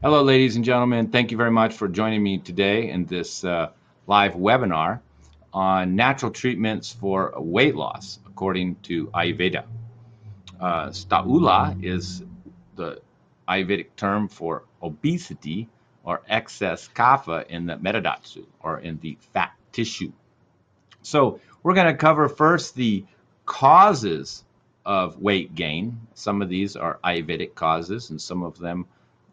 Hello, ladies and gentlemen. Thank you very much for joining me today in this live webinar on natural treatments for weight loss, according to Ayurveda. Staula is the Ayurvedic term for obesity or excess kapha in the metadatsu, or in the fat tissue. So we're going to cover first the causes of weight gain. Some of these are Ayurvedic causes, and some of them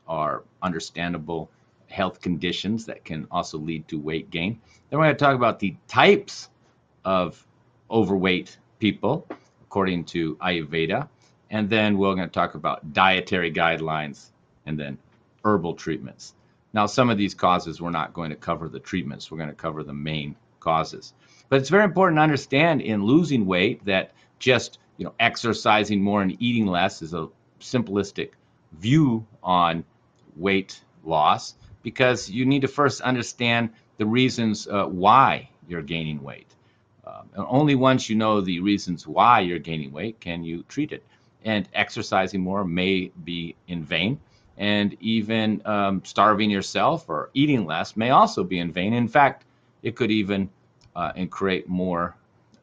are understandable health conditions that can also lead to weight gain. Then we're going to talk about the types of overweight people according to Ayurveda. And then we're going to talk about dietary guidelines and then herbal treatments. Now, some of these causes, we're not going to cover the treatments. We're going to cover the main causes. But it's very important to understand in losing weight that just exercising more and eating less is a simplistic view on weight loss, because you need to first understand the reasons why you're gaining weight. And only once you know the reasons why you're gaining weight can you treat it. And exercising more may be in vain. And even starving yourself or eating less may also be in vain. In fact, it could even create more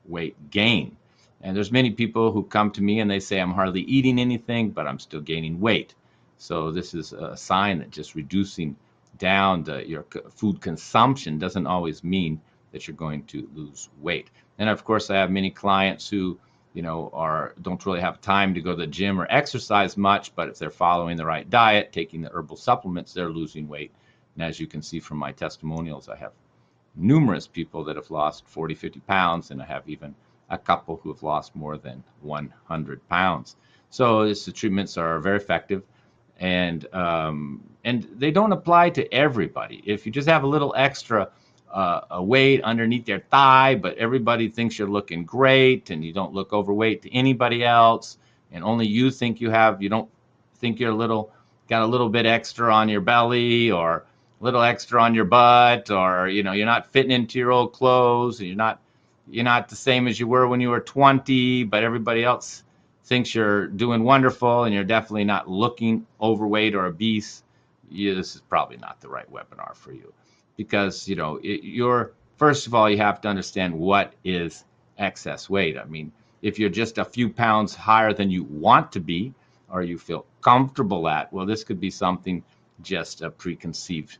weight gain. And there's many people who come to me and they say, I'm hardly eating anything, but I'm still gaining weight. So this is a sign that just reducing down your food consumption doesn't always mean that you're going to lose weight. And of course, I have many clients who don't really have time to go to the gym or exercise much, but if they're following the right diet, taking the herbal supplements, they're losing weight. And as you can see from my testimonials, I have numerous people that have lost 40, 50 pounds, and I have even a couple who have lost more than 100 pounds. So the treatments are very effective, and they don't apply to everybody. If you just have a little extra weight underneath your thigh, but everybody thinks you're looking great and you don't look overweight to anybody else, and only you think you don't think you're got a little bit extra on your belly or a little extra on your butt, or you're not fitting into your old clothes, and you're not the same as you were when you were 20, but everybody else thinks you're doing wonderful and you're definitely not looking overweight or obese. This is probably not the right webinar for you, because first of all, you have to understand what is excess weight. I mean, if you're just a few pounds higher than you want to be, or you feel comfortable at, well, this could be something, just a preconceived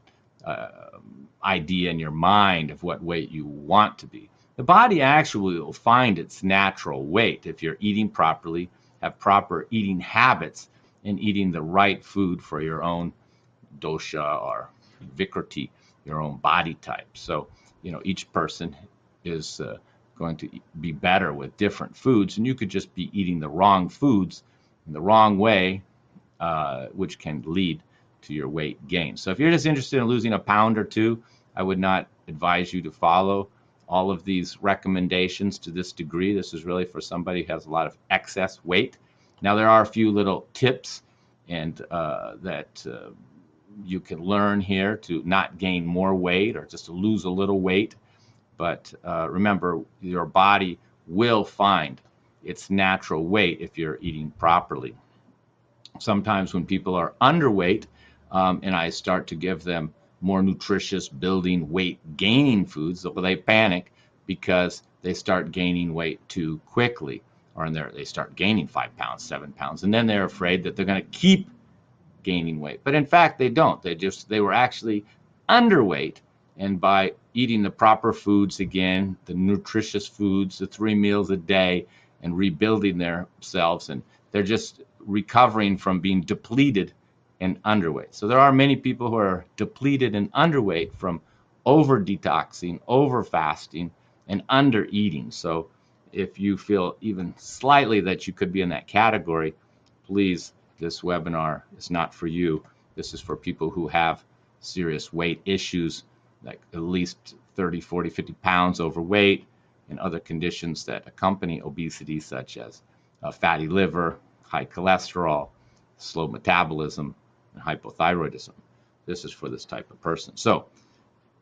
idea in your mind of what weight you want to be. The body actually will find its natural weight if you're eating properly, have proper eating habits, and eating the right food for your own dosha or vikriti, your own body type. So, each person is going to be better with different foods, and you could just be eating the wrong foods in the wrong way, which can lead to your weight gain. So if you're just interested in losing a pound or two, I would not advise you to follow all of these recommendations to this degree. This is really for somebody who has a lot of excess weight. Now, there are a few little tips and that you can learn here to not gain more weight or just to lose a little weight. But remember, your body will find its natural weight if you're eating properly. Sometimes when people are underweight, and I start to give them more nutritious, building, weight gaining foods, they panic because they start gaining weight too quickly, or they start gaining 5 pounds, 7 pounds, and then they're afraid that they're going to keep gaining weight. But in fact, they don't. They were actually underweight, and by eating the proper foods again, the nutritious foods, the 3 meals a day, and rebuilding themselves, and they're just recovering from being depleted and underweight. So there are many people who are depleted and underweight from over detoxing, over fasting, and under eating. So if you feel even slightly that you could be in that category, please, this webinar is not for you. This is for people who have serious weight issues, like at least 30, 40, 50 pounds overweight, and other conditions that accompany obesity, such as fatty liver, high cholesterol, slow metabolism, and hypothyroidism. This is for this type of person. So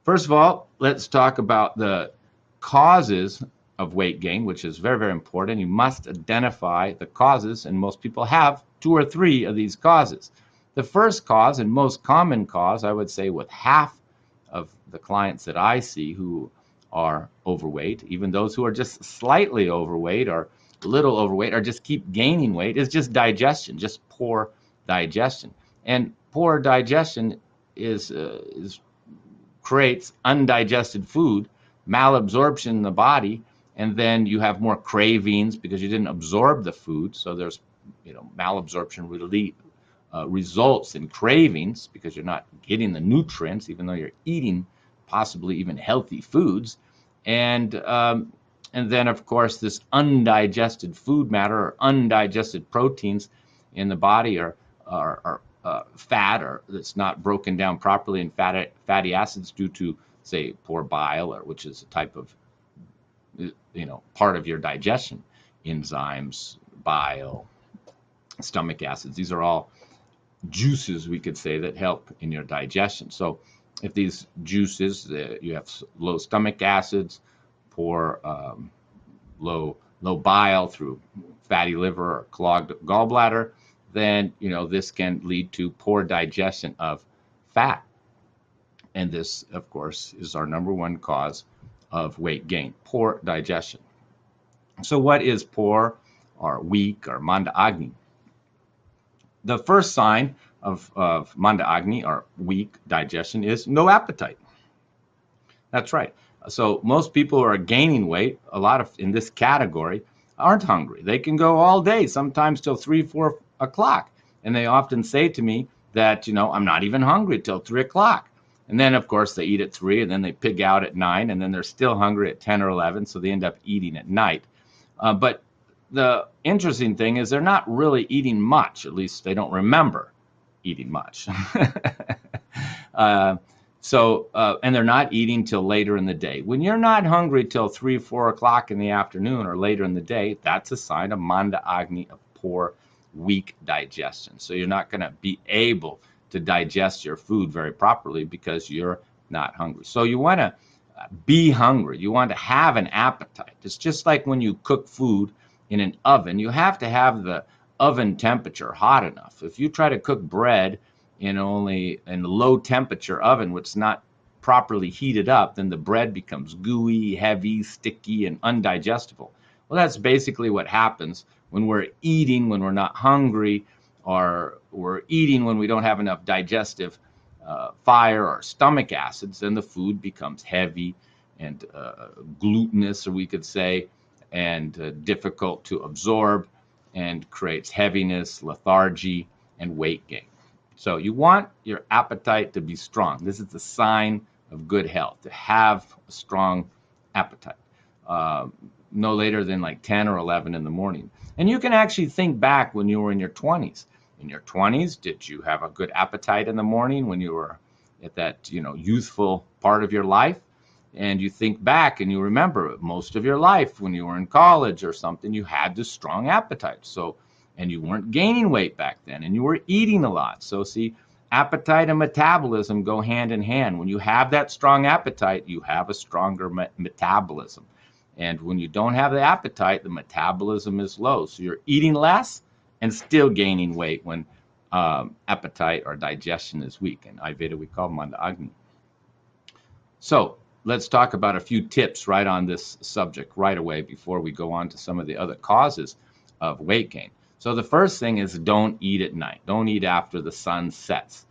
first of all, let's talk about the causes of weight gain, which is very, very important. You must identify the causes, and most people have 2 or 3 of these causes. the first cause and most common cause, I would say with half of the clients that I see who are overweight, even those who are just slightly overweight or a little overweight or just keep gaining weight, is just digestion, just poor digestion. And poor digestion creates undigested food, malabsorption in the body, and then you have more cravings because you didn't absorb the food. So there's, malabsorption really results in cravings because you're not getting the nutrients, even though you're eating possibly even healthy foods. And then, of course, this undigested food matter or undigested proteins in the body are fat, or that's not broken down properly in fatty acids due to, say, poor bile, or which is a type of, part of your digestion, enzymes, bile, stomach acids. These are all juices, we could say, that help in your digestion. So if these juices, you have low stomach acids, poor low bile through fatty liver or clogged gallbladder, then this can lead to poor digestion of fat. And this, of course, is our number one cause of weight gain, poor digestion. So what is poor or weak or Manda Agni? The first sign of Manda Agni or weak digestion is no appetite. That's right. So most people who are gaining weight, a lot of in this category, aren't hungry. They can go all day, sometimes till 3, 4 o'clock. And they often say to me that, I'm not even hungry till 3 o'clock. And then, of course, they eat at 3, and then they pig out at 9, and then they're still hungry at 10 or 11, so they end up eating at night. But the interesting thing is they're not really eating much. At least they don't remember eating much. And they're not eating till later in the day. When you're not hungry till 3, 4 o'clock in the afternoon or later in the day, that's a sign of Manda Agni, of poor, weak digestion. So you're not going to be able to digest your food very properly because you're not hungry. So you want to be hungry. You want to have an appetite. It's just like when you cook food in an oven, you have to have the oven temperature hot enough. If you try to cook bread in low temperature oven, which is not properly heated up, then the bread becomes gooey, heavy, sticky, and undigestible. Well, that's basically what happens when we're eating when we're not hungry, or we're eating when we don't have enough digestive fire or stomach acids. Then the food becomes heavy and glutinous, or we could say, and difficult to absorb, and creates heaviness, lethargy, and weight gain. So you want your appetite to be strong. This is the sign of good health, to have a strong appetite, no later than like 10 or 11 in the morning. And you can actually think back when you were in your 20s. In your 20s, did you have a good appetite in the morning when you were at that, youthful part of your life? And you think back and you remember most of your life when you were in college or something, you had this strong appetite. So, and you weren't gaining weight back then, and you were eating a lot. So see, appetite and metabolism go hand in hand. When you have that strong appetite, you have a stronger metabolism. And when you don't have the appetite, the metabolism is low. So you're eating less and still gaining weight when appetite or digestion is weak. In Ayurveda, we call Manda Agni. So let's talk about a few tips right on this subject right away before we go on to some of the other causes of weight gain. So the first thing is don't eat at night. Don't eat after the sun sets.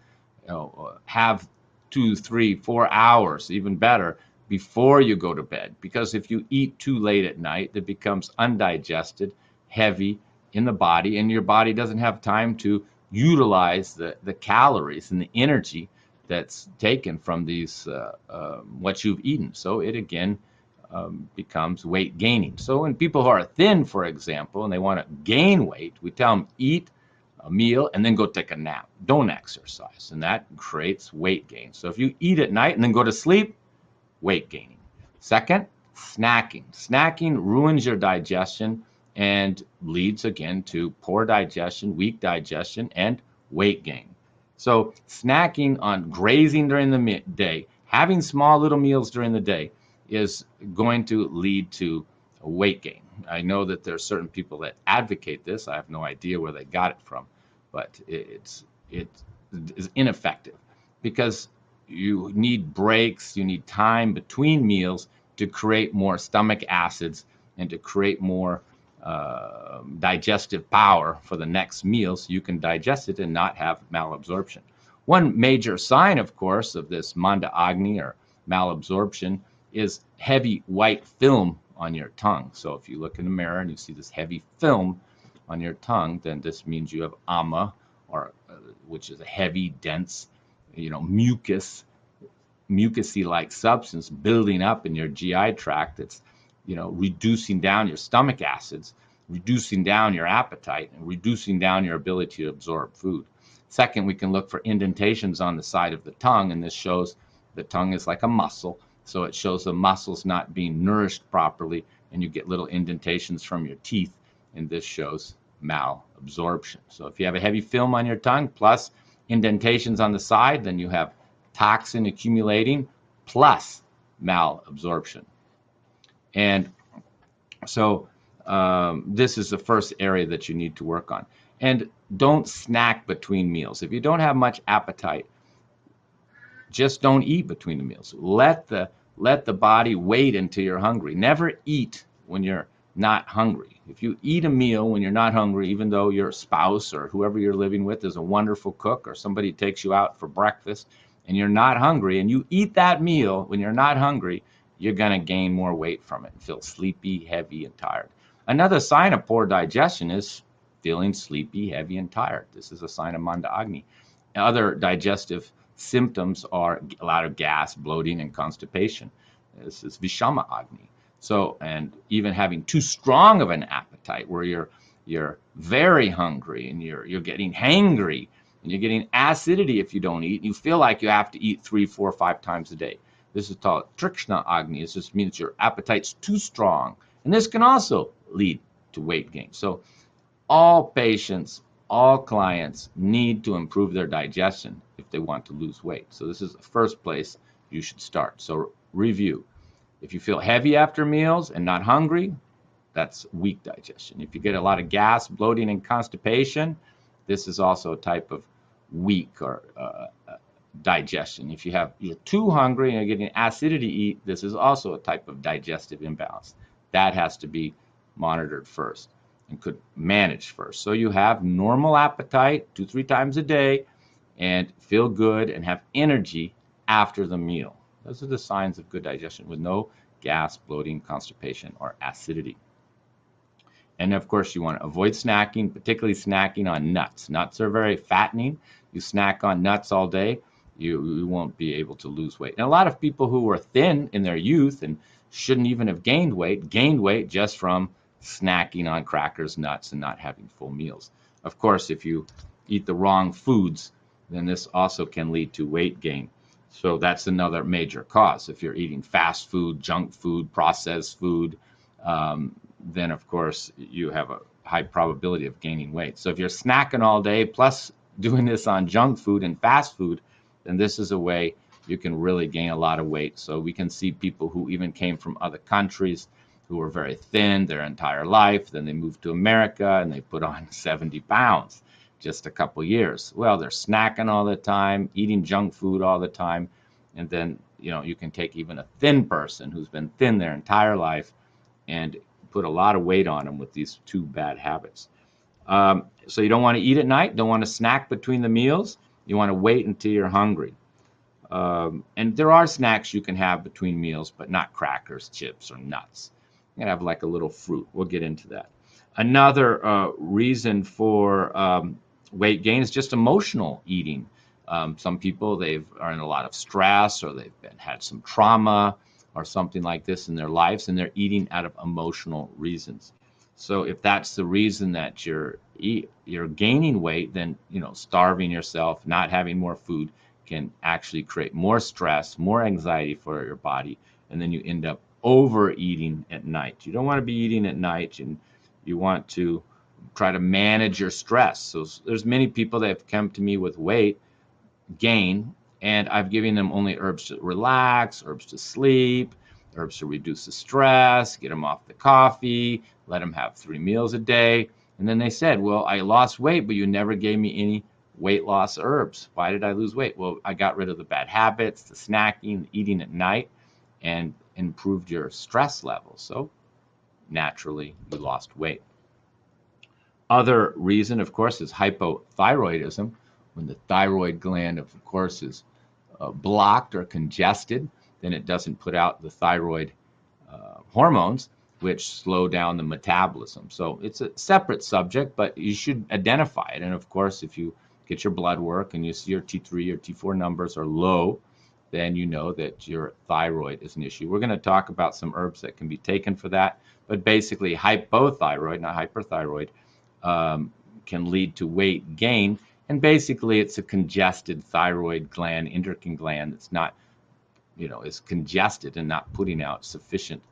Have 2, 3, 4 hours, even better, before you go to bed. Because if you eat too late at night, it becomes undigested, heavy in the body, and your body doesn't have time to utilize the calories and the energy that's taken from these what you've eaten. So it again becomes weight gaining. So when people who are thin, for example, and they want to gain weight, we tell them eat a meal and then go take a nap. Don't exercise, and that creates weight gain. So if you eat at night and then go to sleep, weight gaining. Second, snacking. Snacking ruins your digestion and leads again to poor digestion, weak digestion, and weight gain. So snacking on grazing during the day, having small little meals during the day, is going to lead to weight gain. I know that there are certain people that advocate this. I have no idea where they got it from, but it's it is ineffective because you need breaks, you need time between meals to create more stomach acids and to create more digestive power for the next meal so you can digest it and not have malabsorption. One major sign, of course, of this Manda Agni or malabsorption is heavy white film on your tongue. So if you look in the mirror and you see this heavy film on your tongue, then this means you have ama, or which is a heavy, dense, mucusy-like substance building up in your GI tract that's, reducing down your stomach acids, reducing down your appetite, and reducing down your ability to absorb food. Second, we can look for indentations on the side of the tongue, and this shows the tongue is like a muscle, so it shows the muscles not being nourished properly, and you get little indentations from your teeth, and this shows malabsorption. So if you have a heavy film on your tongue plus indentations on the side, then you have toxin accumulating plus malabsorption. And so this is the first area that you need to work on. And don't snack between meals. If you don't have much appetite, just don't eat between the meals. Let the body wait until you're hungry. Never eat when you're not hungry. If you eat a meal when you're not hungry, even though your spouse or whoever you're living with is a wonderful cook, or somebody takes you out for breakfast and you're not hungry, and you eat that meal when you're not hungry, you're going to gain more weight from it and feel sleepy, heavy, and tired. Another sign of poor digestion is feeling sleepy, heavy, and tired. This is a sign of Manda Agni. Other digestive symptoms are a lot of gas, bloating, and constipation. This is Vishama Agni. So, and even having too strong of an appetite where you're very hungry and you're getting hangry and you're getting acidity if you don't eat. You feel like you have to eat 3, 4, 5 times a day. This is called Trikshna Agni. This just means your appetite's too strong. And this can also lead to weight gain. So all patients, all clients need to improve their digestion if they want to lose weight. So this is the first place you should start. So review. If you feel heavy after meals and not hungry, that's weak digestion. If you get a lot of gas, bloating, and constipation, this is also a type of weak or digestion. If you're too hungry and you're getting acidity eat, this is also a type of digestive imbalance. That has to be monitored first and could manage first. So you have normal appetite 2-3 times a day and feel good and have energy after the meal. Those are the signs of good digestion with no gas, bloating, constipation, or acidity. And of course, you want to avoid snacking, particularly snacking on nuts. Nuts are very fattening. You snack on nuts all day, you won't be able to lose weight. And a lot of people who were thin in their youth and shouldn't even have gained weight just from snacking on crackers, nuts, and not having full meals. Of course, if you eat the wrong foods, then this also can lead to weight gain. So that's another major cause. If you're eating fast food, junk food, processed food, then of course you have a high probability of gaining weight. So if you're snacking all day plus doing this on junk food and fast food, then this is a way you can really gain a lot of weight. So we can see people who even came from other countries who were very thin their entire life, then they moved to America and they put on 70 pounds just a couple years. Well, they're snacking all the time, eating junk food all the time, and then you can take even a thin person who's been thin their entire life and put a lot of weight on them with these 2 bad habits. So you don't want to eat at night, don't want to snack between the meals. You want to wait until you're hungry. And there are snacks you can have between meals, but not crackers, chips, or nuts. You can have like a little fruit. We'll get into that. Another reason for weight gain is just emotional eating. Some people, are in a lot of stress, or they've had some trauma or something like this in their lives, and they're eating out of emotional reasons. So if that's the reason that you're gaining weight, then starving yourself, not having more food can actually create more stress, more anxiety for your body, and then you end up overeating at night. You don't want to be eating at night, and you want to try to manage your stress. So there's many people that have come to me with weight gain, and I've given them only herbs to relax, herbs to sleep, herbs to reduce the stress, get them off the coffee, let them have 3 meals a day. And then they said, well, I lost weight, but you never gave me any weight loss herbs. Why did I lose weight? Well, I got rid of the bad habits, the snacking, the eating at night, and improved your stress levels. So naturally, you lost weight. Other reason, of course, is hypothyroidism, when the thyroid gland, of course, is blocked or congested, then it doesn't put out the thyroid hormones, which slow down the metabolism. So it's a separate subject, but you should identify it. And of course, if you get your blood work and you see your T3 or T4 numbers are low, then you know that your thyroid is an issue. We're going to talk about some herbs that can be taken for that, but basically hypothyroid, not hyperthyroid, can lead to weight gain. And basically it's a congested thyroid gland, endocrine gland that's not, is congested and not putting out sufficient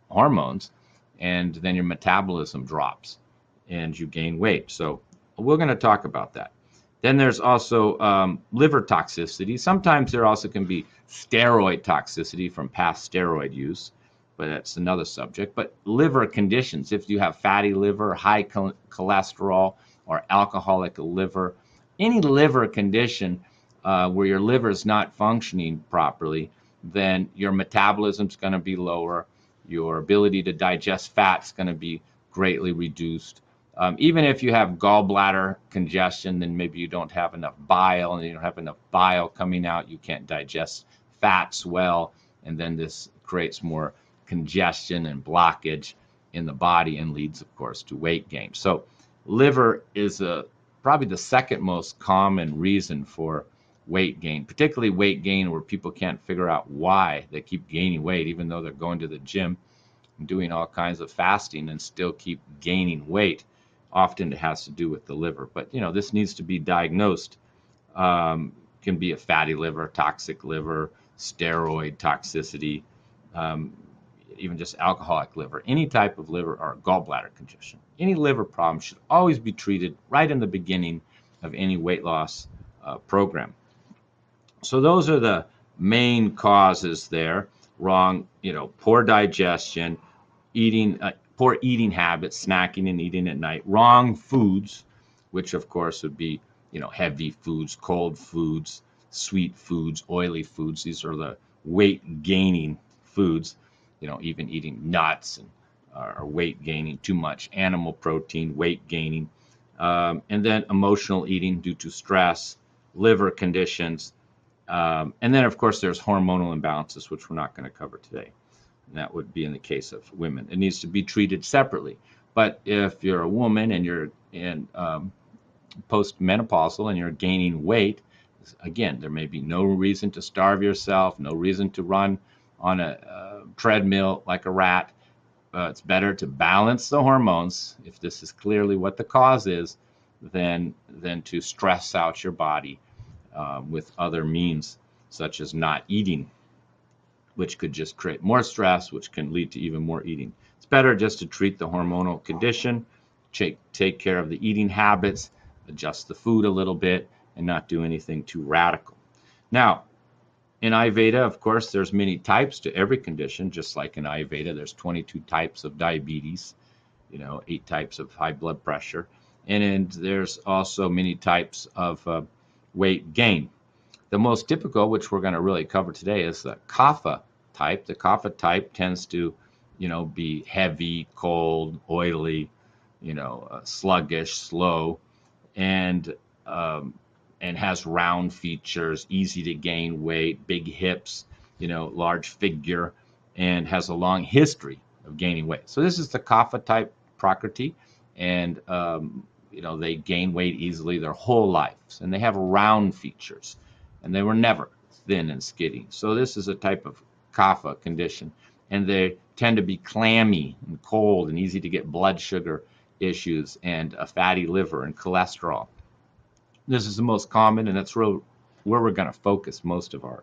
hormones, and then your metabolism drops and you gain weight. So we're going to talk about that. Then there's also liver toxicity. Sometimes there also can be steroid toxicity from past steroid use, but that's another subject. But liver conditions, if you have fatty liver, high cholesterol, or alcoholic liver, any liver condition where your liver is not functioning properly, then your metabolism is going to be lower. Your ability to digest fat is going to be greatly reduced. Even if you have gallbladder congestion, then maybe you don't have enough bile, and you don't have enough bile coming out. You can't digest fats well, and then this creates more congestion and blockage in the body and leads, of course, to weight gain. So liver is probably the second most common reason for weight gain, particularly weight gain where people can't figure out why they keep gaining weight, even though they're going to the gym and doing all kinds of fasting and still keep gaining weight. Often it has to do with the liver, but this needs to be diagnosed. Can be a fatty liver, toxic liver, steroid toxicity, even just alcoholic liver, any type of liver or gallbladder congestion. Any liver problem should always be treated right in the beginning of any weight loss program. So those are the main causes there. Wrong, poor digestion, poor eating habits, snacking and eating at night, wrong foods, which of course would be, heavy foods, cold foods, sweet foods, oily foods. These are the weight gaining foods, even eating nuts and or weight gaining, too much animal protein, weight gaining. And then emotional eating due to stress, liver conditions. And then, of course, there's hormonal imbalances, which we're not going to cover today. And that would be in the case of women. It needs to be treated separately. But if you're a woman and you're in postmenopausal and you're gaining weight, again, there may be no reason to starve yourself, no reason to run on a treadmill like a rat. It's better to balance the hormones, if this is clearly what the cause is, than to stress out your body with other means, such as not eating, which could just create more stress, which can lead to even more eating. It's better just to treat the hormonal condition, take care of the eating habits, adjust the food a little bit, and not do anything too radical. Now, in Ayurveda, of course, there's many types to every condition. Just like in Ayurveda, there's 22 types of diabetes, 8 types of high blood pressure, and there's also many types of weight gain. The most typical, which we're going to really cover today, is the Kapha type. The Kapha type tends to, be heavy, cold, oily, sluggish, slow, and has round features, easy to gain weight, big hips, large figure, and has a long history of gaining weight. So this is the Kapha type Prakriti, and they gain weight easily their whole lives, and they have round features, and they were never thin and skinny. So this is a type of Kapha condition, and they tend to be clammy and cold and easy to get blood sugar issues and a fatty liver and cholesterol. This is the most common, and that's where we're going to focus most of our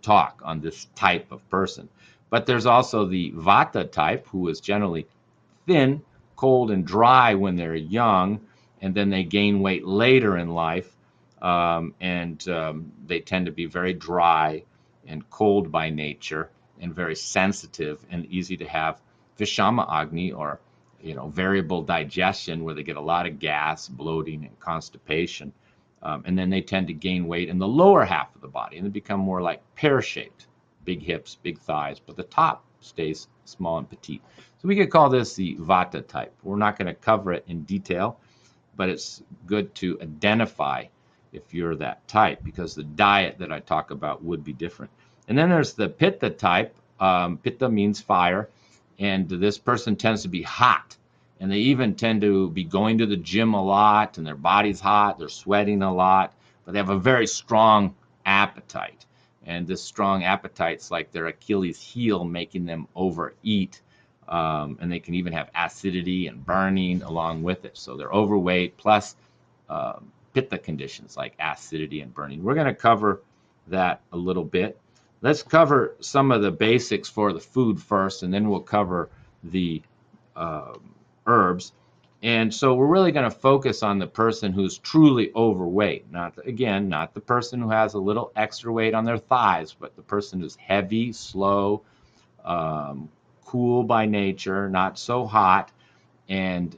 talk on this type of person. But there's also the Vata type, who is generally thin, cold, and dry when they're young, and then they gain weight later in life, and they tend to be very dry and cold by nature and very sensitive and easy to have Vishama Agni or variable digestion where they get a lot of gas, bloating, and constipation. And then they tend to gain weight in the lower half of the body and they become more like pear-shaped, big hips, big thighs, but the top stays small and petite. So we could call this the Vata type. We're not going to cover it in detail, but it's good to identify if you're that type because the diet that I talk about would be different. And then there's the Pitta type. Pitta means fire, and this person tends to be hot. And they even tend to be going to the gym a lot, and their body's hot, they're sweating a lot, but they have a very strong appetite. And this strong appetite's like their Achilles heel, making them overeat. And they can even have acidity and burning along with it. So they're overweight plus Pitta conditions like acidity and burning. We're going to cover that a little bit. Let's cover some of the basics for the food first, and then we'll cover the herbs. And so we're really going to focus on the person who's truly overweight. Not the person who has a little extra weight on their thighs, but the person who's heavy, slow, cool by nature, not so hot, and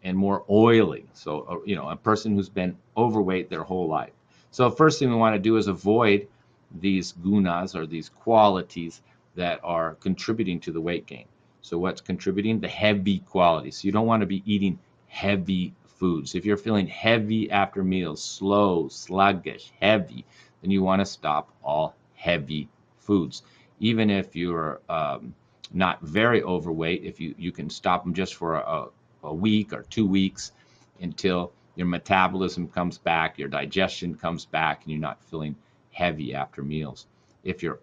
more oily. So a person who's been overweight their whole life. So first thing we want to do is avoid these gunas or these qualities that are contributing to the weight gain. So what's contributing? The heavy quality. So you don't want to be eating heavy foods. If you're feeling heavy after meals, slow, sluggish, heavy, then you want to stop all heavy foods. Even if you're not very overweight, if you can stop them just for a week or 2 weeks until your metabolism comes back, your digestion comes back, and you're not feeling heavy after meals. If you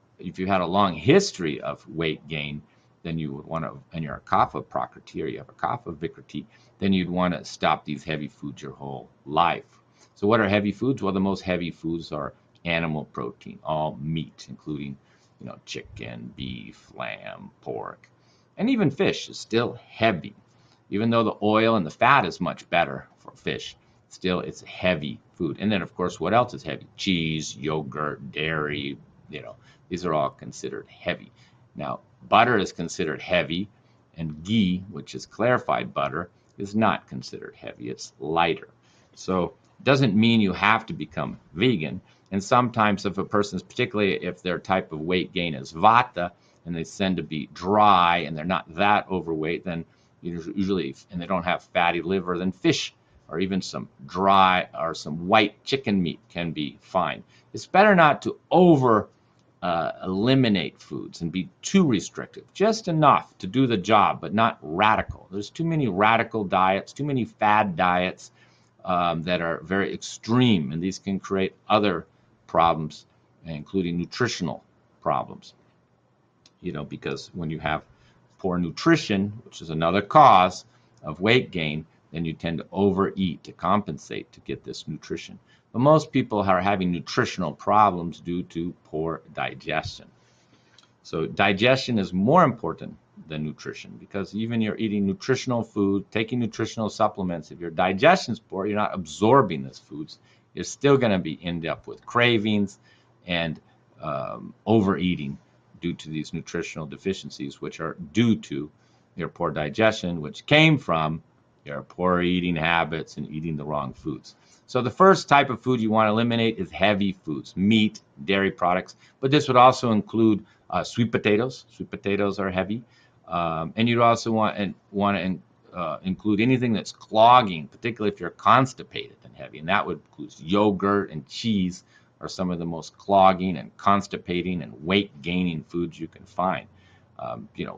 had a long history of weight gain, then you would want to, and you're a Kapha Prakriti or you have a Kapha Vikriti, then you'd want to stop these heavy foods your whole life. So what are heavy foods? Well, the most heavy foods are animal protein, all meat, including chicken, beef, lamb, pork, and even fish is still heavy. Even though the oil and the fat is much better for fish, still it's heavy food. And then of course, what else is heavy? Cheese, yogurt, dairy, these are all considered heavy. Now, butter is considered heavy, and ghee, which is clarified butter, is not considered heavy. It's lighter. So it doesn't mean you have to become vegan. And sometimes if a person's, particularly if their type of weight gain is Vata, and they tend to be dry and they're not that overweight, then usually, and they don't have fatty liver, then fish or even some dry or some white chicken meat can be fine. It's better not to eliminate foods and be too restrictive, just enough to do the job, but not radical. There's too many radical diets, too many fad diets that are very extreme, and these can create other problems, including nutritional problems. Because when you have poor nutrition, which is another cause of weight gain, then you tend to overeat to compensate to get this nutrition. But most people are having nutritional problems due to poor digestion. So digestion is more important than nutrition, because even you're eating nutritional food, taking nutritional supplements, if your digestion's poor, you're not absorbing these foods, you're still going to end up with cravings and overeating due to these nutritional deficiencies, which are due to your poor digestion, which came from your poor eating habits and eating the wrong foods. So the first type of food you want to eliminate is heavy foods, meat, dairy products, but this would also include sweet potatoes. Sweet potatoes are heavy, and you'd also want to include anything that's clogging, particularly if you're constipated and heavy, and that would include yogurt and cheese are some of the most clogging and constipating and weight-gaining foods you can find.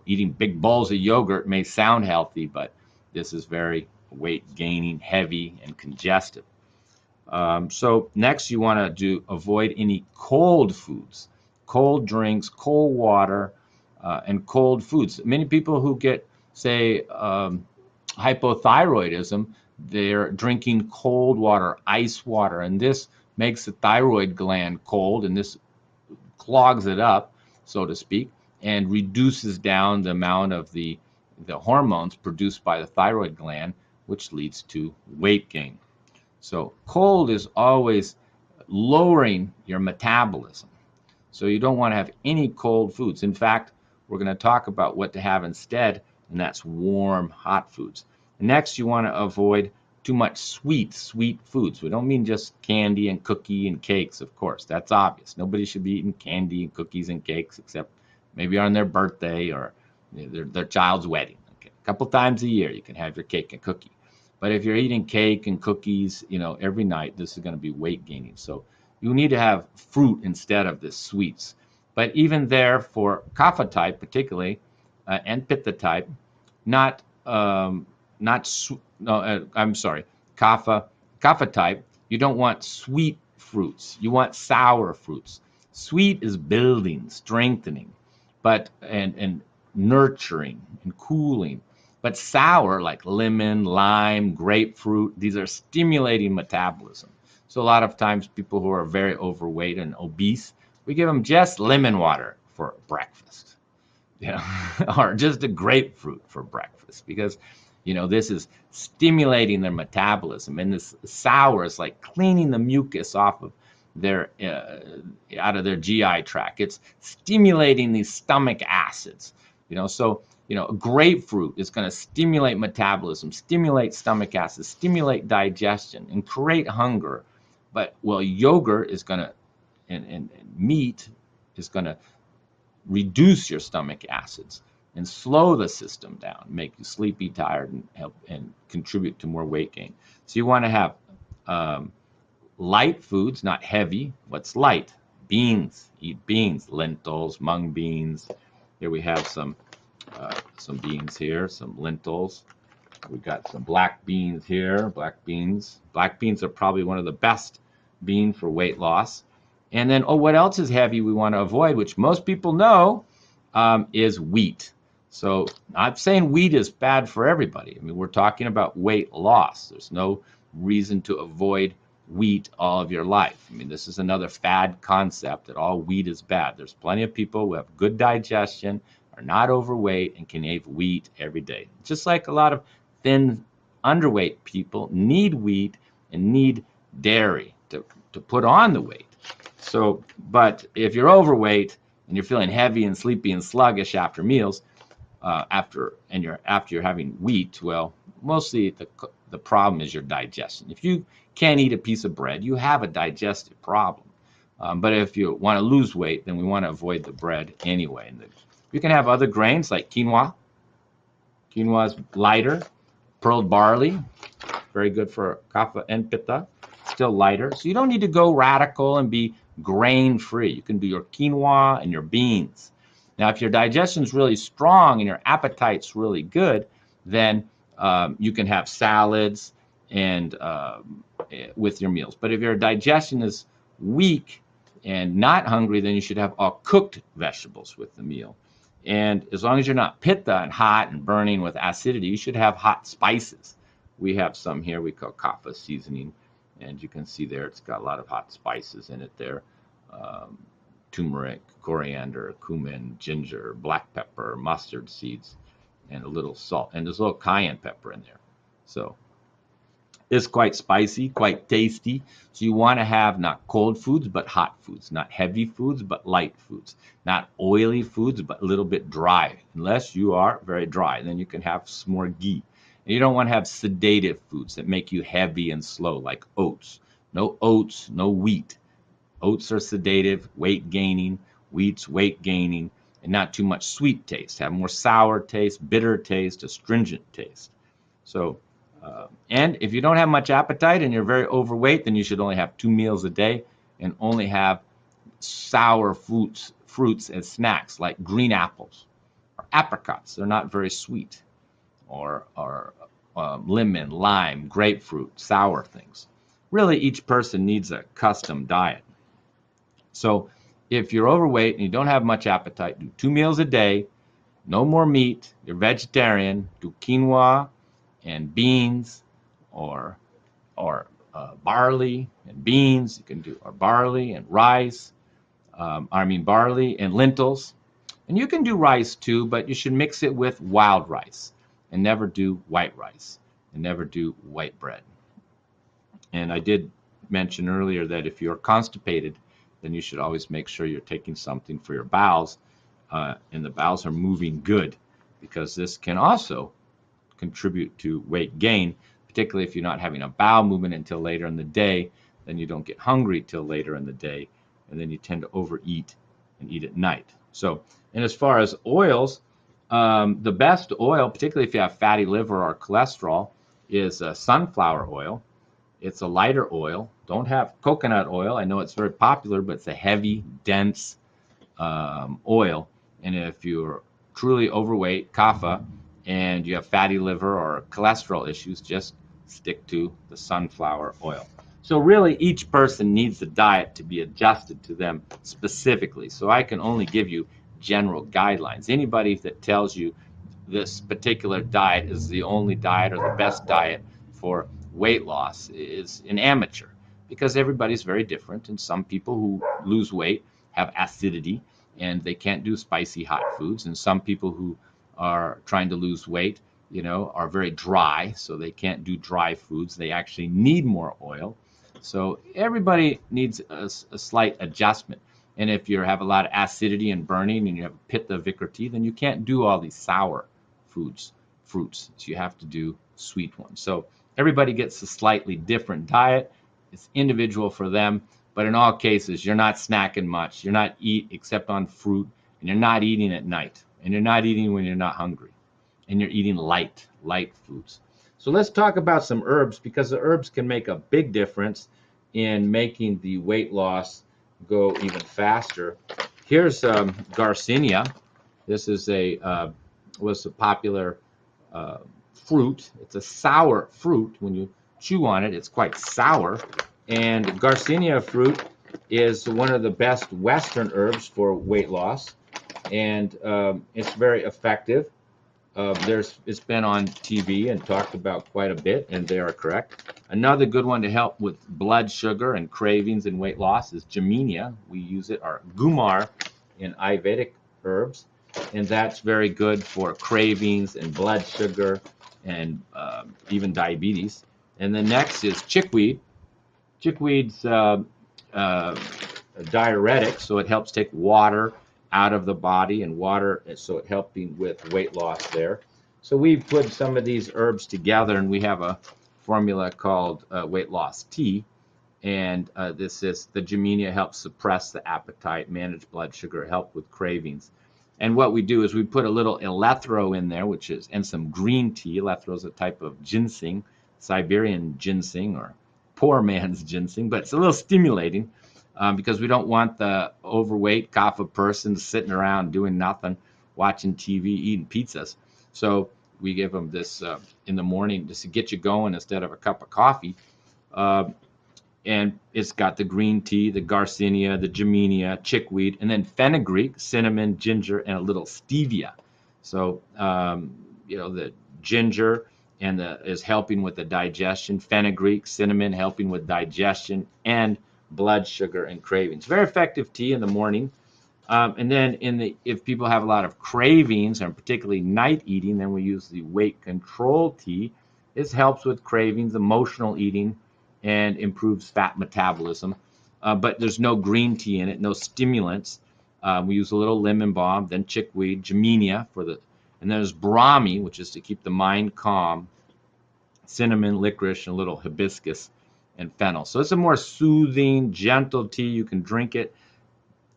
Eating big bowls of yogurt may sound healthy, but this is very weight-gaining, heavy, and congestive. So next, you want to avoid any cold foods, cold drinks, cold water, and cold foods. Many people who get, say, hypothyroidism, they're drinking cold water, ice water, and this makes the thyroid gland cold, and this clogs it up, so to speak, and reduces down the amount of the hormones produced by the thyroid gland, which leads to weight gain. So cold is always lowering your metabolism. So you don't want to have any cold foods. In fact, we're going to talk about what to have instead and that's warm, hot foods. Next, you want to avoid too much sweet foods. We don't mean just candy and cookie and cakes, of course. That's obvious. Nobody should be eating candy and cookies and cakes except maybe on their birthday or their child's wedding. Okay. A couple times a year you can have your cake and cookie. But if you're eating cake and cookies, every night, this is going to be weight gaining. So you need to have fruit instead of the sweets. But even there, for Kapha type particularly, and Pitta type, Kapha type, you don't want sweet fruits. You want sour fruits. Sweet is building, strengthening, and nurturing and cooling. But sour, like lemon, lime, grapefruit, these are stimulating metabolism. So a lot of times people who are very overweight and obese, we give them just lemon water for breakfast, or just a grapefruit for breakfast, because this is stimulating their metabolism, and this sour is like cleaning the mucus off of their out of their GI tract. It's stimulating these stomach acids. So a grapefruit is going to stimulate metabolism, stimulate stomach acids, stimulate digestion, and create hunger. But yogurt is going to, and meat is going to reduce your stomach acids and slow the system down, make you sleepy, tired, and help and contribute to more weight gain. So you want to have light foods, not heavy. What's light? Beans. Eat beans, lentils, mung beans. Here we have some beans here, some lentils. We've got some black beans here, black beans. Black beans are probably one of the best beans for weight loss. And then, what else is heavy we want to avoid, which most people know, is wheat. So not saying wheat is bad for everybody. I mean, we're talking about weight loss. There's no reason to avoid wheat all of your life. I mean, this is another fad concept that all wheat is bad. There's plenty of people who have good digestion, are not overweight, and can eat wheat every day. Just like a lot of thin, underweight people need wheat and need dairy to put on the weight. So, but if you're overweight and you're feeling heavy and sleepy and sluggish after meals, after you're having wheat, mostly the problem is your digestion. If you can't eat a piece of bread, you have a digestive problem. But if you want to lose weight, then we want to avoid the bread anyway. And you can have other grains like quinoa. Quinoa is lighter. Pearled barley, very good for Kapha and Pitta, still lighter. So you don't need to go radical and be grain-free. You can do your quinoa and your beans. Now, if your digestion is really strong and your appetite's really good, then you can have salads and with your meals. But if your digestion is weak and not hungry, then you should have all cooked vegetables with the meal. And as long as you're not pitta and hot and burning with acidity, you should have hot spices. We have some here we call Kapha seasoning, and you can see there it's got a lot of hot spices in it there. Turmeric, coriander, cumin, ginger, black pepper, mustard seeds, and a little salt. And there's a little cayenne pepper in there. So it's quite spicy, quite tasty. So you want to have not cold foods, but hot foods. Not heavy foods, but light foods. Not oily foods, but a little bit dry. Unless you are very dry, then you can have some more ghee. And you don't want to have sedative foods that make you heavy and slow, like oats. No oats, no wheat. Oats are sedative, weight gaining. Wheat's weight gaining, and not too much sweet taste. Have more sour taste, bitter taste, astringent taste. So, and if you don't have much appetite and you're very overweight, then you should only have 2 meals a day and only have sour fruits as snacks, like green apples or apricots. They're not very sweet, or lemon, lime, grapefruit, sour things. Really, each person needs a custom diet. So if you're overweight and you don't have much appetite, do 2 meals a day, no more meat, you're vegetarian, do quinoa and beans, or barley and beans. You can do or barley and rice, barley and lentils. And you can do rice too, but you should mix it with wild rice and never do white rice and never do white bread. And I did mention earlier that if you're constipated, then you should always make sure you're taking something for your bowels, and the bowels are moving good. because this can also contribute to weight gain, particularly if you're not having a bowel movement until later in the day. Then you don't get hungry till later in the day, and then you tend to overeat and eat at night. So, and as far as oils, the best oil, particularly if you have fatty liver or cholesterol, is sunflower oil. It's a lighter oil. Don't have coconut oil. I know it's very popular, but it's a heavy, dense oil. And if you're truly overweight, kapha, and you have fatty liver or cholesterol issues, just stick to the sunflower oil. So really, each person needs a diet to be adjusted to them specifically. So I can only give you general guidelines. Anybody that tells you this particular diet is the only diet or the best diet for weight loss is an amateur, because everybody's very different, and some people who lose weight have acidity and they can't do spicy hot foods, and some people who are trying to lose weight, you know, are very dry, so they can't do dry foods. They actually need more oil. So everybody needs a slight adjustment. And if you have a lot of acidity and burning and you have Pitta, Vikriti, then you can't do all these sour fruits. So you have to do sweet ones. So everybody gets a slightly different diet. It's individual for them. But in all cases, you're not snacking much. You're not except on fruit, and you're not eating at night. And you're not eating when you're not hungry. And you're eating light foods. So let's talk about some herbs, because the herbs can make a big difference in making the weight loss go even faster. Here's Garcinia. This is was a popular fruit. It's a sour fruit. When you chew on it, it's quite sour. And Garcinia fruit is one of the best Western herbs for weight loss, and it's very effective. It's been on TV and talked about quite a bit, and they are correct. Another good one to help with blood sugar and cravings and weight loss is Gymnenia. We use it, or Gumar, in Ayurvedic herbs, and that's very good for cravings and blood sugar and even diabetes. And the next is Chickweed. Chickweed's a diuretic, so it helps take water out of the body, and water, so it helping with weight loss there. So we've put some of these herbs together, and we have a formula called weight loss tea. And this is the Gymnenia helps suppress the appetite, manage blood sugar, help with cravings. And what we do is we put a little elethro in there, and some green tea. Elethro is a type of ginseng, Siberian ginseng, or poor man's ginseng, but it's a little stimulating. Because we don't want the overweight kapha person sitting around doing nothing, watching TV, eating pizzas. So we give them this in the morning just to get you going instead of a cup of coffee. And it's got the green tea, the Garcinia, the Gymnenia, chickweed, and then fenugreek, cinnamon, ginger, and a little stevia. So, you know, the ginger is helping with the digestion, fenugreek, cinnamon helping with digestion, and blood sugar and cravings. Very effective tea in the morning. And then if people have a lot of cravings, and particularly night eating, then we use the weight control tea. This helps with cravings, emotional eating, and improves fat metabolism. But there's no green tea in it, no stimulants. We use a little lemon balm, then chickweed, Gymnenia and there's Brahmi, which is to keep the mind calm, cinnamon, licorice, and a little hibiscus, and fennel. So it's a more soothing, gentle tea. You can drink it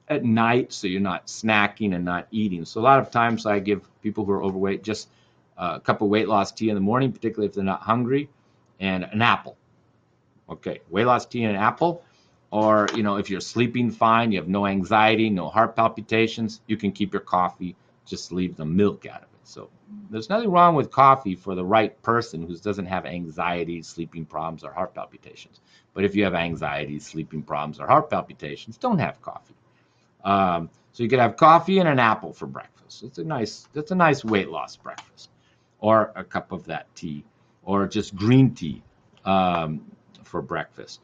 at night, so you're not snacking and not eating. So a lot of times I give people who are overweight just a cup of weight loss tea in the morning, particularly if they're not hungry, and an apple. Okay, weight loss tea and an apple. Or, you know, if you're sleeping fine, you have no anxiety, no heart palpitations, you can keep your coffee, just leave the milk out of it. So there's nothing wrong with coffee for the right person who doesn't have anxiety, sleeping problems, or heart palpitations. But if you have anxiety, sleeping problems, or heart palpitations, don't have coffee. So you could have coffee and an apple for breakfast. That's a nice weight loss breakfast. Or a cup of that tea, or just green tea for breakfast.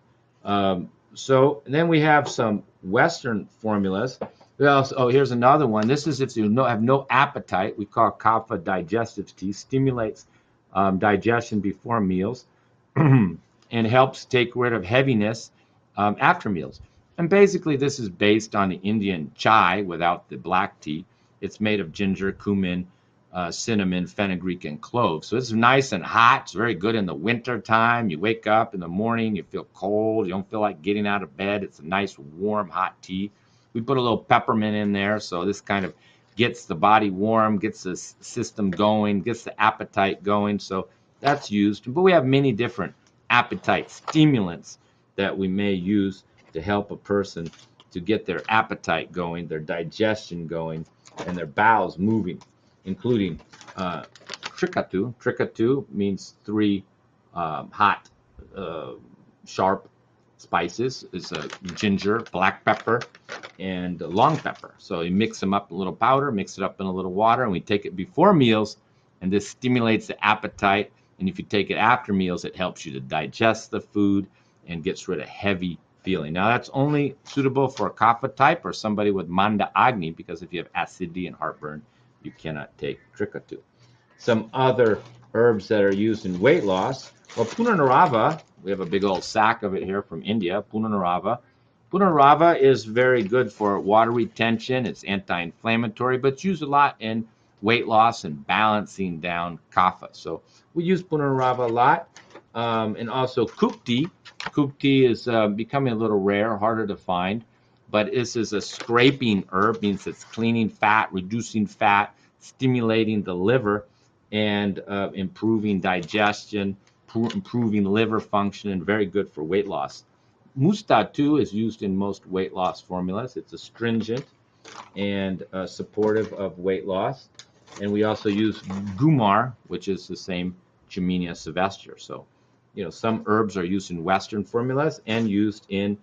So then we have some Western formulas. Here's another one. This is if you have no appetite. We call Kapha Digestive Tea. Stimulates digestion before meals and helps take rid of heaviness after meals. And basically, this is based on the Indian chai without the black tea. It's made of ginger, cumin, cinnamon, fenugreek, and clove. So it's nice and hot. It's very good in the winter time. You wake up in the morning, you feel cold, you don't feel like getting out of bed. It's a nice, warm, hot tea. We put a little peppermint in there, so this kind of gets the body warm, gets the system going, gets the appetite going. So that's used. But we have many different appetite stimulants that we may use to help a person to get their appetite going, their digestion going, and their bowels moving, including Chikatu. Chikatu means 3 hot, sharp spices. It's ginger, black pepper, and long pepper. So you mix them up in a little powder, mix it up in a little water, and we take it before meals, and this stimulates the appetite. And if you take it after meals, it helps you to digest the food and gets rid of heavy feeling. Now, that's only suitable for a Kapha type or somebody with Manda Agni, because if you have acidity and heartburn, you cannot take Chikatu. Some other herbs that are used in weight loss. Well, Puna Rava, we have a big old sack of it here from India, Puna Rava. Puna Rava is very good for water retention. It's anti-inflammatory, but it's used a lot in weight loss and balancing down Kapha. So we use Puna Rava a lot. And also Kupti. Kupti is becoming a little rare, harder to find. But this is a scraping herb, means it's cleaning fat, reducing fat, stimulating the liver, and improving digestion, improving liver function, and very good for weight loss. Musta, too, is used in most weight loss formulas. It's astringent and supportive of weight loss. And we also use Gumar, which is the same Chimenia sylvestre. So, you know, some herbs are used in Western formulas and used in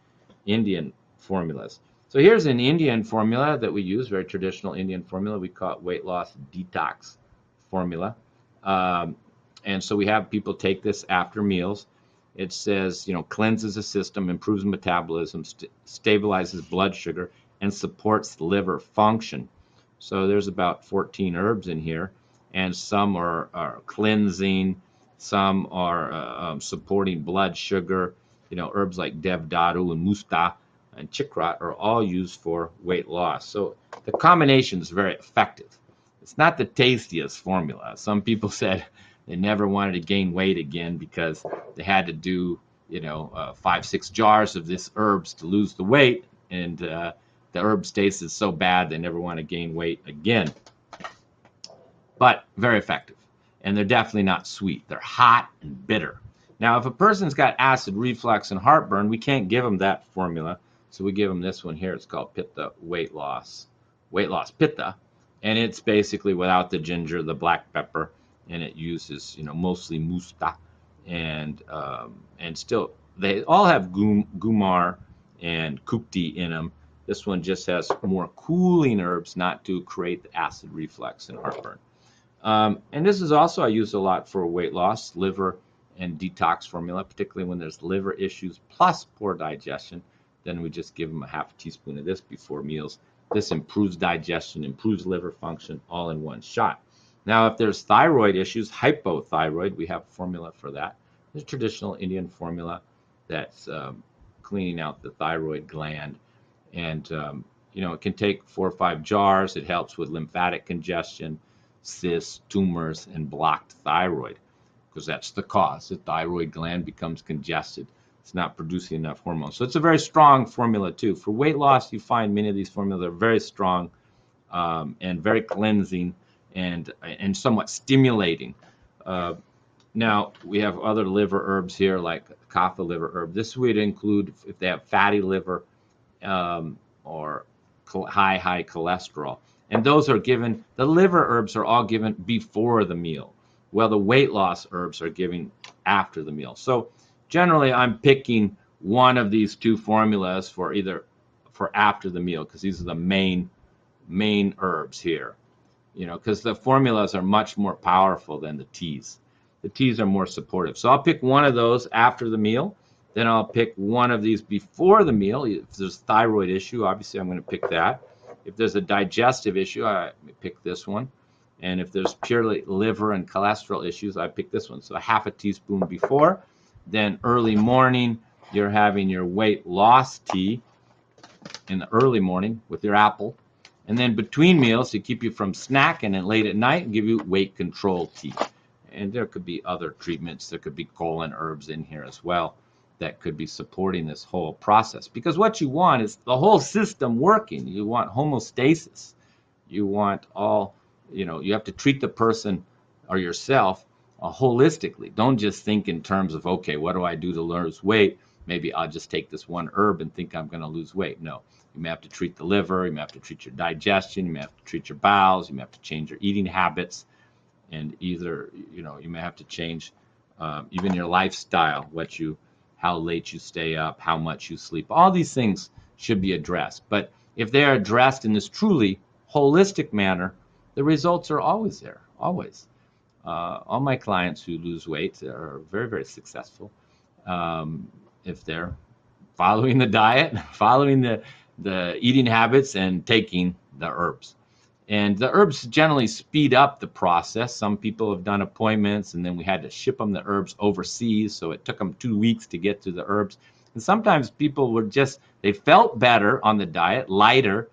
Indian formulas. So here's an Indian formula that we use, very traditional Indian formula. We call it weight loss detox formula. And so we have people take this after meals. It says, you know, cleanses the system, improves metabolism, stabilizes blood sugar, and supports liver function. So there's about 14 herbs in here, and some are cleansing, some are supporting blood sugar. You know, herbs like Devdaru and Musta and Chikrat are all used for weight loss. So the combination is very effective. It's not the tastiest formula. Some people said they never wanted to gain weight again because they had to do, you know, 5-6 jars of this herbs to lose the weight, and the herbs tasted so bad they never want to gain weight again. But very effective, and they're definitely not sweet. They're hot and bitter. Now, if a person's got acid reflux and heartburn, we can't give them that formula, so we give them this one here. It's called Pitta weight loss Pitta, and it's basically without the ginger, the black pepper, and it uses, you know, mostly musta, and still they all have gumar and kupti in them. This one just has more cooling herbs, not to create the acid reflux and heartburn. And this is also I use a lot for weight loss, liver and detox formula, particularly when there's liver issues plus poor digestion. Then we just give them a half a teaspoon of this before meals. This improves digestion, improves liver function, all in one shot. Now, if there's thyroid issues, hypothyroid, we have a formula for that. There's a traditional Indian formula that's cleaning out the thyroid gland. And, you know, it can take 4 or 5 jars. It helps with lymphatic congestion, cysts, tumors, and blocked thyroid, because that's the cause. The thyroid gland becomes congested. It's not producing enough hormones. So it's a very strong formula, too. For weight loss, you find many of these formulas are very strong and very cleansing and somewhat stimulating. Now, we have other liver herbs here, like Kapha liver herb. This would include if they have fatty liver or high cholesterol. And those are given, the liver herbs are all given before the meal. Well, the weight loss herbs are given after the meal. So generally, I'm picking one of these 2 formulas for after the meal, because these are the main herbs here. You know, because the formulas are much more powerful than the teas. The teas are more supportive. So I'll pick one of those after the meal. Then I'll pick one of these before the meal. If there's a thyroid issue, obviously I'm going to pick that. If there's a digestive issue, I pick this one. And if there's purely liver and cholesterol issues, I pick this one. So a half a teaspoon before. Then early morning, you're having your weight loss tea in the early morning with your apple. And then between meals, to keep you from snacking and late at night, give you weight control tea. And there could be other treatments. There could be colon herbs in here as well that could be supporting this whole process. Because what you want is the whole system working. You want homeostasis. You want all, you have to treat the person or yourself holistically. Don't just think in terms of, okay, what do I do to lose weight? Maybe I'll just take this one herb and think I'm going to lose weight. No, you may have to treat the liver. You may have to treat your digestion. You may have to treat your bowels. You may have to change your eating habits. And either, you may have to change even your lifestyle, how late you stay up, how much you sleep. All these things should be addressed. But if they are addressed in this truly holistic manner, the results are always there, always. All my clients who lose weight are very, very successful if they're following the diet, following the eating habits, and taking the herbs. And the herbs generally speed up the process. Some people have done appointments, and then we had to ship them the herbs overseas, so it took them 2 weeks to get to the herbs. And sometimes people they felt better on the diet, lighter,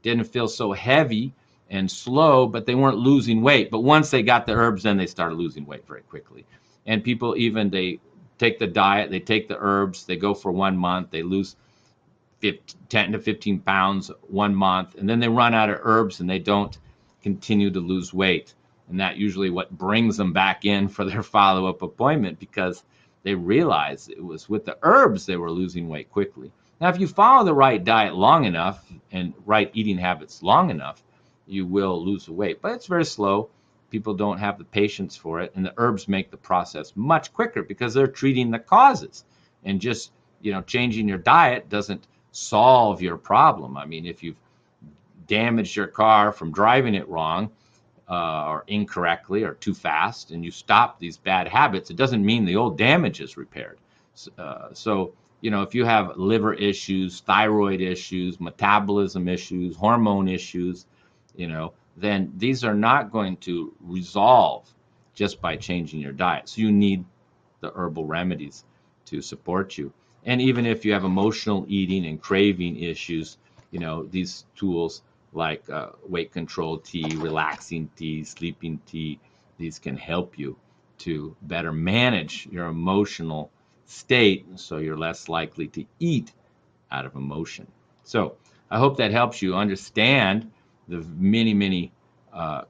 didn't feel so heavy and slow, but they weren't losing weight. But once they got the herbs, then they started losing weight very quickly. And people they take the diet, they take the herbs, they go for 1 month, they lose 10 to 15 pounds 1 month, and then they run out of herbs and they don't continue to lose weight. And that usually what brings them back in for their follow-up appointment, because they realize it was with the herbs they were losing weight quickly. Now, if you follow the right diet long enough and right eating habits long enough, you will lose the weight, but it's very slow. People don't have the patience for it, and the herbs make the process much quicker because they're treating the causes. And just changing your diet doesn't solve your problem. I mean, if you've damaged your car from driving it wrong or incorrectly or too fast, and you stop these bad habits, it doesn't mean the old damage is repaired. So if you have liver issues, thyroid issues, metabolism issues, hormone issues, then these are not going to resolve just by changing your diet. So you need the herbal remedies to support you. And even if you have emotional eating and craving issues, these tools like weight control tea, relaxing tea, sleeping tea, these can help you to better manage your emotional state, so you're less likely to eat out of emotion. So I hope that helps you understand the many, many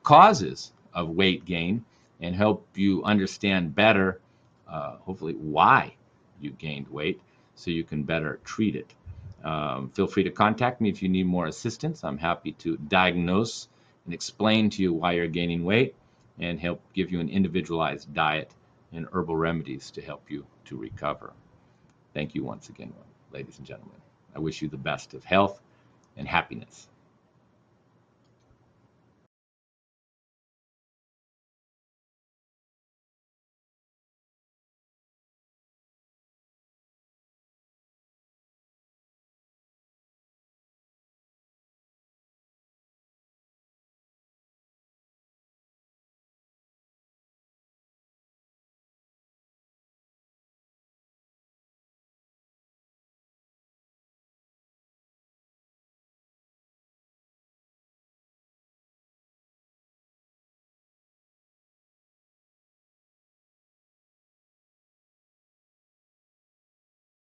causes of weight gain, and help you understand better, hopefully, why you gained weight, so you can better treat it. Feel free to contact me if you need more assistance. I'm happy to diagnose and explain to you why you're gaining weight, and help give you an individualized diet and herbal remedies to help you to recover. Thank you once again, ladies and gentlemen. I wish you the best of health and happiness.